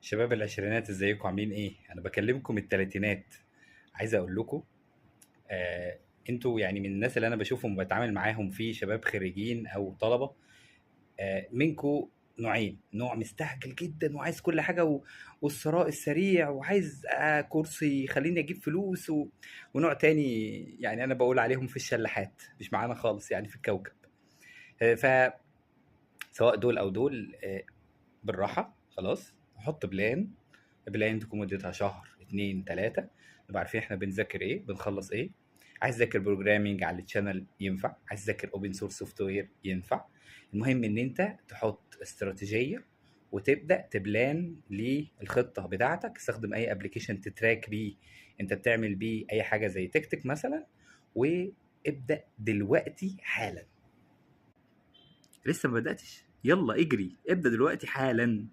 شباب العشرينات، ازيكم عاملين ايه؟ انا بكلمكم من التلاتينات. عايز اقول لكم، آه انتوا يعني من الناس اللي انا بشوفهم وبتعامل معاهم، في شباب خريجين او طلبة. منكم نوعين: نوع مستعجل جدا وعايز كل حاجة والثراء السريع، وعايز كورسي يخليني اجيب فلوس ونوع تاني يعني انا بقول عليهم في الشلاحات، مش معانا خالص يعني في الكوكب. فسواء دول او دول، بالراحة خلاص. حط بلان تكون مدتها شهر اتنين تلاتة، نبقى عارفين احنا بنذاكر ايه، بنخلص ايه. عايز تذاكر بروجرامينج على التشانل ينفع، عايز تذاكر اوبن سورس سوفت وير ينفع. المهم ان انت تحط استراتيجية وتبدأ تبلان للخطة بتاعتك. استخدم اي ابلكيشن تتراك بيه انت بتعمل بيه اي حاجة زي تكتك مثلا، وابدأ دلوقتي حالا. لسه ما بدأتش؟ يلا اجري ابدأ دلوقتي حالا.